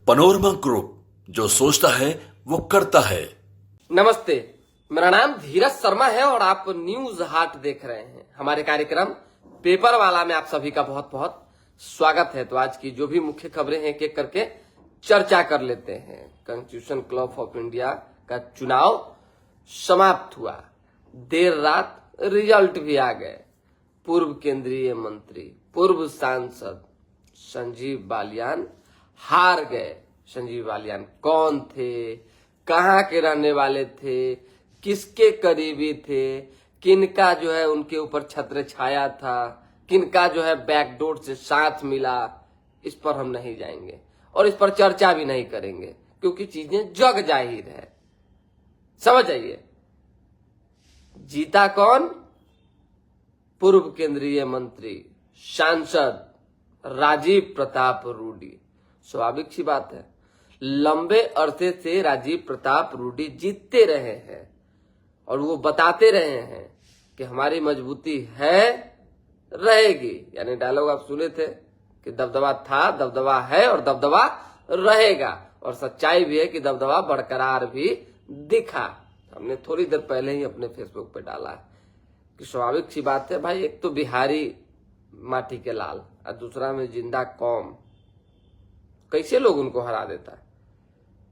Panorama group, जो सोचता है वो करता है। नमस्ते, मेरा नाम धीरज शर्मा है और आप न्यूज हाट देख रहे हैं। हमारे कार्यक्रम पेपर वाला में आप सभी का बहुत बहुत स्वागत है। तो आज की जो भी मुख्य खबरें हैं एक एक करके चर्चा कर लेते हैं। कॉन्स्टिट्यूशन क्लब ऑफ इंडिया का चुनाव समाप्त हुआ, देर रात रिजल्ट भी आ गए। पूर्व केंद्रीय मंत्री, पूर्व सांसद संजीव बालियान हार गए। संजीव बालियान कौन थे, कहां के रहने वाले थे, किसके करीबी थे, किनका जो है उनके ऊपर छत्र छाया था, किनका जो है बैकडोर से साथ मिला, इस पर हम नहीं जाएंगे और इस पर चर्चा भी नहीं करेंगे क्योंकि चीजें जग जाहिर है। समझ आइए, जीता कौन? पूर्व केंद्रीय मंत्री सांसद राजीव प्रताप रूडी। स्वाभाविक सी बात है, लंबे अरसे से राजीव प्रताप रूडी जीतते रहे हैं और वो बताते रहे हैं कि हमारी मजबूती है, रहेगी। यानी डायलॉग आप सुने थे कि दबदबा था, दबदबा है और दबदबा रहेगा। और सच्चाई भी है कि दबदबा बरकरार भी दिखा। हमने थोड़ी देर पहले ही अपने फेसबुक पे डाला है कि स्वाभाविक सी बात है भाई, एक तो बिहारी माटी के लाल और दूसरा में जिंदा कौम, कैसे लोग उनको हरा देता है।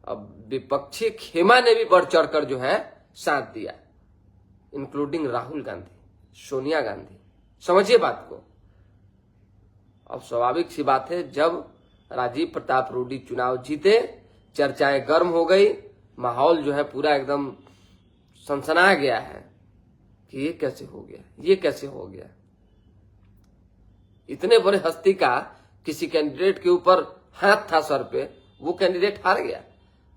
अब विपक्षी खेमा ने भी बढ़ चढ़कर जो है साथ दिया, इंक्लूडिंग राहुल गांधी, सोनिया गांधी। समझिए बात को। अब स्वाभाविक सी बात है, जब राजीव प्रताप रूडी चुनाव जीते, चर्चाएं गर्म हो गई, माहौल जो है पूरा एकदम सनसना गया है कि ये कैसे हो गया, ये कैसे हो गया। इतने बड़े हस्ती का किसी कैंडिडेट के ऊपर हाथ था सर पे, वो कैंडिडेट हार गया,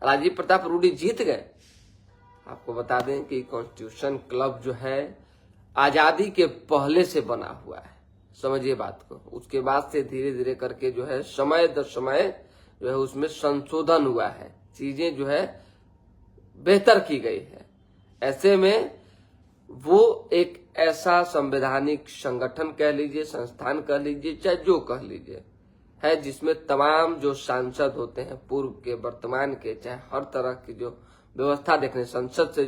राजीव प्रताप रूडी जीत गए। आपको बता दें कि कॉन्स्टिट्यूशन क्लब जो है आजादी के पहले से बना हुआ है। समझिए बात को। उसके बाद से धीरे धीरे करके जो है समय दर समय जो है उसमें संशोधन हुआ है, चीजें जो है बेहतर की गई है। ऐसे में वो एक ऐसा संवैधानिक संगठन कह लीजिए, संस्थान कह लीजिए, चाहे जो कह लीजिए, है जिसमें तमाम जो सांसद होते हैं, पूर्व के, वर्तमान के, चाहे हर तरह की जो व्यवस्था देखने, संसद से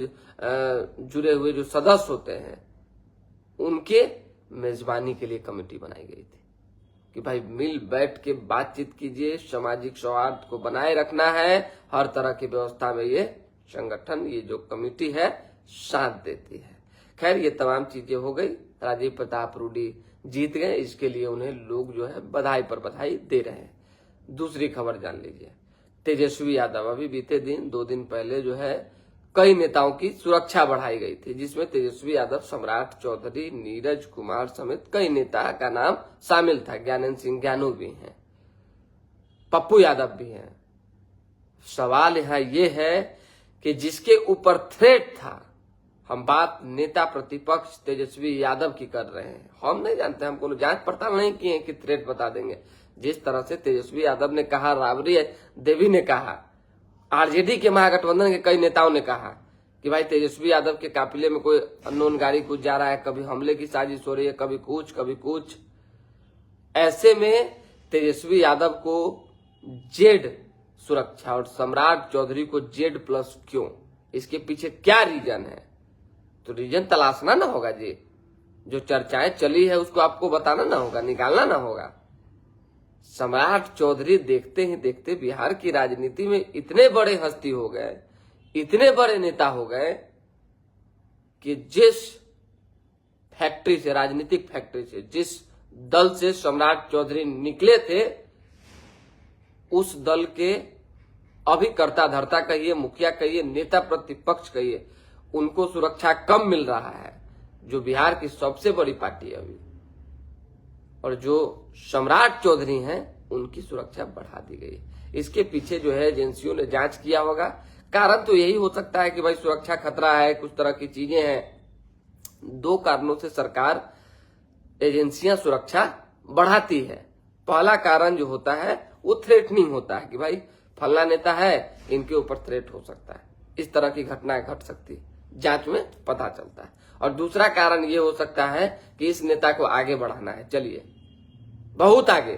जुड़े हुए जो सदस्य होते हैं, उनके मेजबानी के लिए कमेटी बनाई गई थी कि भाई मिल बैठ के बातचीत कीजिए, सामाजिक सौहार्द को बनाए रखना है। हर तरह की व्यवस्था में ये संगठन, ये जो कमेटी है, साथ देती है। खैर, ये तमाम चीजें हो गई, राजीव प्रताप रूडी जीत गए। इसके लिए उन्हें लोग जो है बधाई पर बधाई दे रहे हैं। दूसरी खबर जान लीजिए, तेजस्वी यादव, अभी बीते दिन 2 दिन पहले जो है कई नेताओं की सुरक्षा बढ़ाई गई थी, जिसमें तेजस्वी यादव, सम्राट चौधरी, नीरज कुमार समेत कई नेता का नाम शामिल था। ज्ञानेंद्र सिंह ज्ञानू भी हैं, पप्पू यादव भी हैं। सवाल यहाँ ये है कि जिसके ऊपर थ्रेट था, हम बात नेता प्रतिपक्ष तेजस्वी यादव की कर रहे हैं। हम नहीं जानते, हम कोनो जांच पड़ताल नहीं किए कि थ्रेट बता देंगे। जिस तरह से तेजस्वी यादव ने कहा, राबड़ी देवी ने कहा, आरजेडी के महागठबंधन के कई नेताओं ने कहा कि भाई तेजस्वी यादव के काफिले में कोई अननोन गाड़ी कुछ जा रहा है, कभी हमले की साजिश हो रही है, कभी कुछ कभी कुछ। ऐसे में तेजस्वी यादव को जेड सुरक्षा और सम्राट चौधरी को जेड+ क्यों, इसके पीछे क्या रीजन है? तो रीजन तलाशना ना होगा जी। जो चर्चाएं चली है उसको आपको बताना ना होगा, निकालना ना होगा। सम्राट चौधरी देखते ही देखते बिहार की राजनीति में इतने बड़े हस्ती हो गए, इतने बड़े नेता हो गए कि जिस फैक्ट्री से, राजनीतिक फैक्ट्री से, जिस दल से सम्राट चौधरी निकले थे, उस दल के अभिकर्ता धर्ता कहिए, मुखिया कहिए, नेता प्रतिपक्ष कहिए, उनको सुरक्षा कम मिल रहा है, जो बिहार की सबसे बड़ी पार्टी है अभी। और जो सम्राट चौधरी हैं, उनकी सुरक्षा बढ़ा दी गई। इसके पीछे जो है एजेंसियों ने जांच किया होगा। कारण तो यही हो सकता है कि भाई सुरक्षा खतरा है, कुछ तरह की चीजें हैं। 2 कारणों से सरकार, एजेंसियां सुरक्षा बढ़ाती है। पहला कारण जो होता है वो थ्रेटनिंग होता है कि भाई फल्ला नेता है, इनके ऊपर थ्रेट हो सकता है, इस तरह की घटनाएं घट सकती है, जांच में पता चलता है। और दूसरा कारण ये हो सकता है कि इस नेता को आगे बढ़ाना है, चलिए बहुत आगे,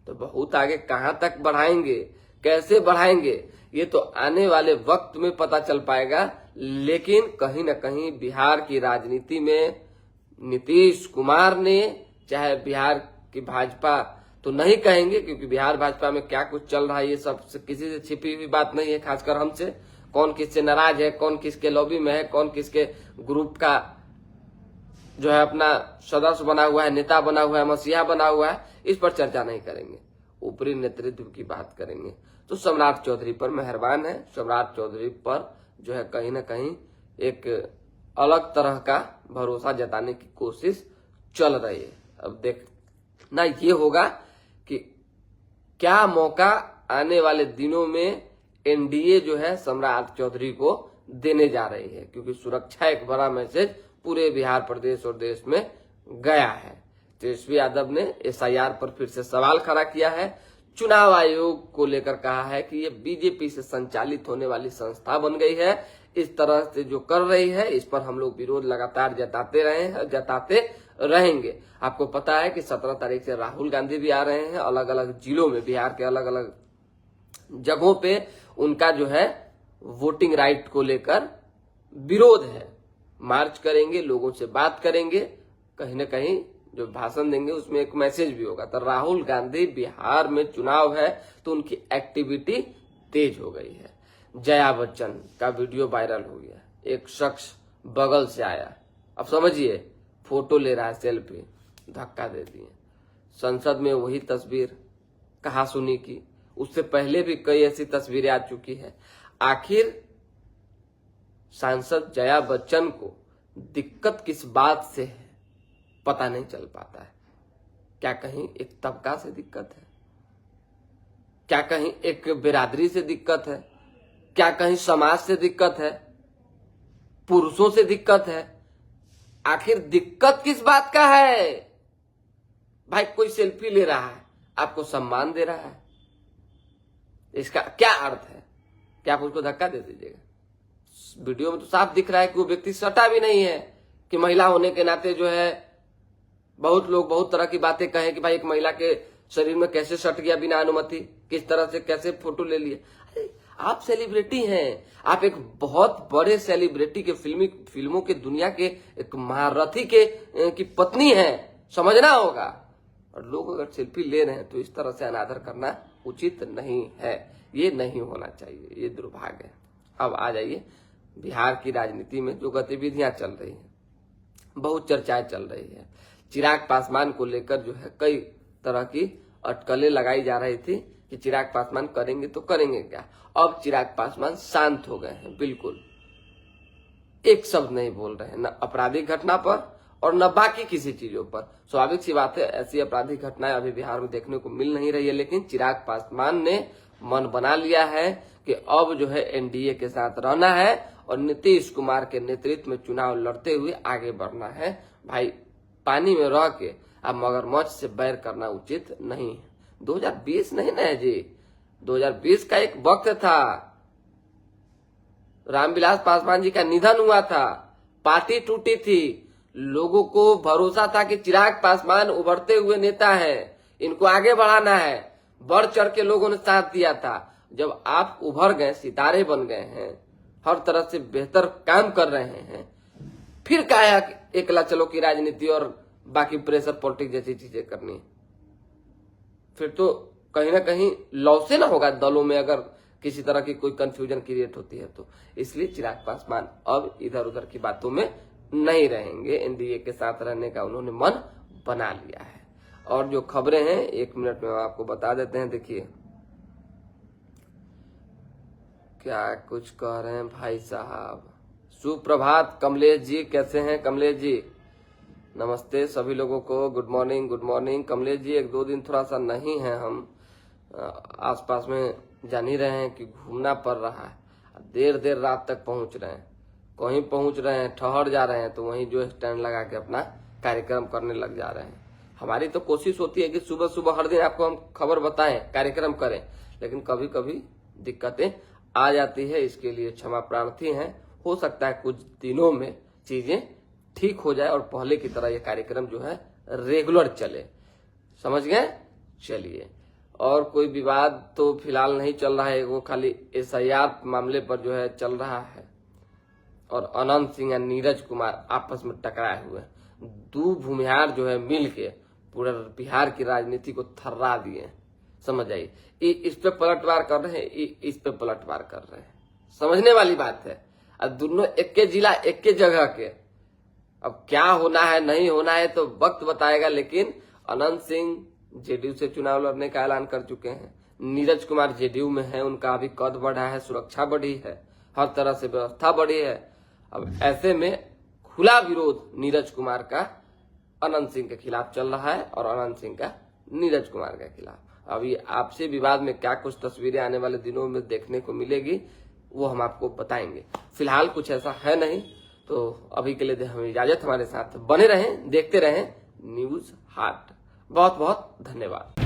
तो बहुत आगे कहां तक बढ़ाएंगे, कैसे बढ़ाएंगे, ये तो आने वाले वक्त में पता चल पाएगा। लेकिन कहीं न कहीं बिहार की राजनीति में नीतीश कुमार ने, चाहे बिहार की भाजपा तो नहीं कहेंगे, क्योंकि बिहार भाजपा में क्या कुछ चल रहा है ये सब किसी से छिपी हुई बात नहीं है, खासकर हमसे। कौन किससे नाराज है, कौन किसके लॉबी में है, कौन किसके ग्रुप का जो है अपना सदस्य बना हुआ है, नेता बना हुआ है, मसीहा बना हुआ है, इस पर चर्चा नहीं करेंगे। ऊपरी नेतृत्व की बात करेंगे। तो सम्राट चौधरी पर मेहरबान है, सम्राट चौधरी पर जो है कहीं ना कहीं एक अलग तरह का भरोसा जताने की कोशिश चल रही है। अब देखना ये होगा कि क्या मौका आने वाले दिनों में एनडीए जो है सम्राट चौधरी को देने जा रही है, क्योंकि सुरक्षा एक बड़ा मैसेज पूरे बिहार प्रदेश और देश में गया है। तेजस्वी यादव ने एसआईआर पर फिर से सवाल खड़ा किया है, चुनाव आयोग को लेकर कहा है कि ये बीजेपी से संचालित होने वाली संस्था बन गई है, इस तरह से जो कर रही है इस पर हम लोग विरोध लगातार जताते रहेंगे। आपको पता है कि 17 तारीख से राहुल गांधी भी आ रहे हैं, अलग अलग जिलों में, बिहार के अलग अलग जगहों पे उनका जो है वोटिंग राइट को लेकर विरोध है। मार्च करेंगे, लोगों से बात करेंगे, कहीं ना कहीं जो भाषण देंगे उसमें एक मैसेज भी होगा। तो राहुल गांधी, बिहार में चुनाव है तो उनकी एक्टिविटी तेज हो गई है। जया बच्चन का वीडियो वायरल हो गया, एक शख्स बगल से आया, अब समझिए फोटो ले रहा है, सेल्फी, धक्का दे दिए। संसद में वही तस्वीर कहा सुनी की, उससे पहले भी कई ऐसी तस्वीरें आ चुकी है। आखिर सांसद जया बच्चन को दिक्कत किस बात से है पता नहीं चल पाता है। क्या कहीं एक तबका से दिक्कत है, क्या कहीं एक बिरादरी से दिक्कत है, क्या कहीं समाज से दिक्कत है, पुरुषों से दिक्कत है? आखिर दिक्कत किस बात का है? भाई कोई सेल्फी ले रहा है, आपको सम्मान दे रहा है, इसका क्या अर्थ है कि आप उसको धक्का दे दीजिएगा? वीडियो में तो साफ दिख रहा है कि वो व्यक्ति सटा भी नहीं है, कि महिला होने के नाते जो है बहुत लोग बहुत तरह की बातें कहें कि भाई एक महिला के शरीर में कैसे सट गया बिना अनुमति, किस तरह से कैसे फोटो ले लिए। अरे आप सेलिब्रिटी हैं, आप एक बहुत बड़े सेलिब्रिटी के फिल्मों के दुनिया के एक महारथी की पत्नी हैं, समझना होगा। और लोग अगर सेल्फी ले रहे हैं तो इस तरह से अनादर करना उचित नहीं है, ये नहीं होना चाहिए, ये दुर्भाग्य है। अब आ जाइए बिहार की राजनीति में जो गतिविधियां चल रही हैं, बहुत चर्चाएं चल रही है। चिराग पासवान को लेकर जो है कई तरह की अटकलें लगाई जा रही थी कि चिराग पासवान करेंगे तो करेंगे क्या। अब चिराग पासवान शांत हो गए हैं, बिल्कुल एक शब्द नहीं बोल रहे हैं, न आपराधिक घटना पर और न बाकी किसी चीजों पर। स्वाभाविक सी बात है, ऐसी आपराधिक घटनाएं अभी बिहार में देखने को मिल नहीं रही है, लेकिन चिराग पासवान ने मन बना लिया है कि अब जो है एनडीए के साथ रहना है और नीतीश कुमार के नेतृत्व में चुनाव लड़ते हुए आगे बढ़ना है। भाई पानी में रह के अब मगरमच्छ से बैर करना उचित नहीं है। 2020 नहीं ना है जी, 2020 का एक वक्त था, रामविलास पासवान जी का निधन हुआ था, पार्टी टूटी थी, लोगों को भरोसा था कि चिराग पासवान उभरते हुए नेता है, इनको आगे बढ़ाना है, बढ़ चढ़ के लोगों ने साथ दिया था। जब आप उभर गए, सितारे बन गए हैं, हर तरह से बेहतर काम कर रहे हैं, फिर कहा एकला चलो की राजनीति और बाकी प्रेशर पॉलिटिक्स जैसी चीजें करनी, फिर तो कहीं ना कहीं लॉस ना होगा दलों में, अगर किसी तरह की कोई कंफ्यूजन क्रिएट होती है तो। इसलिए चिराग पासवान अब इधर उधर की बातों में नहीं रहेंगे, एनडीए के साथ रहने का उन्होंने मन बना लिया है। और जो खबरें हैं 1 मिनट में आपको बता देते हैं। देखिए क्या कुछ कह रहे हैं भाई साहब। सुप्रभात कमलेश जी, कैसे हैं कमलेश जी? नमस्ते सभी लोगों को, good morning good morning. Kamlesh ji 1-2 दिन थोड़ा सा नहीं है, हम आसपास में जान ही रहे हैं कि घूमना पड़ रहा है, देर रात तक पहुंच रहे हैं, कहीं पहुंच रहे हैं ठहर जा रहे हैं तो वहीं जो स्टैंड लगा के अपना कार्यक्रम करने लग जा रहे हैं। हमारी तो कोशिश होती है कि सुबह सुबह हर दिन आपको हम खबर बताएं, कार्यक्रम करें, लेकिन कभी कभी दिक्कतें आ जाती है, इसके लिए क्षमा प्रार्थी हैं। हो सकता है कुछ दिनों में चीजें ठीक हो जाए और पहले की तरह ये कार्यक्रम जो है रेगुलर चले, समझ गए? चलिए और कोई विवाद तो फिलहाल नहीं चल रहा है, वो खाली SIR मामले पर जो है चल रहा है। और अनंत सिंह या नीरज कुमार आपस में टकराए हुए हैं। दो भूमिहार जो है मिल के पूरा बिहार की राजनीति को थर्रा दिए। समझ आइए, इस पे पलटवार कर रहे हैं, इस पे पलटवार कर रहे हैं। समझने वाली बात है। अब दोनों एक के जिला एक के जगह के, अब क्या होना है नहीं होना है तो वक्त बताएगा। लेकिन अनंत सिंह JDU से चुनाव लड़ने का ऐलान कर चुके हैं। नीरज कुमार JDU में है, उनका अभी कद बढ़ा है, सुरक्षा बढ़ी है, हर तरह से व्यवस्था बढ़ी है। अब ऐसे में खुला विरोध नीरज कुमार का अनंत सिंह के खिलाफ चल रहा है और अनंत सिंह का नीरज कुमार के खिलाफ। अब ये आपसी विवाद में क्या कुछ तस्वीरें आने वाले दिनों में देखने को मिलेगी वो हम आपको बताएंगे। फिलहाल कुछ ऐसा है नहीं, तो अभी के लिए हमें इजाजत। हमारे साथ बने रहें, देखते रहें न्यूज हाट। बहुत बहुत धन्यवाद।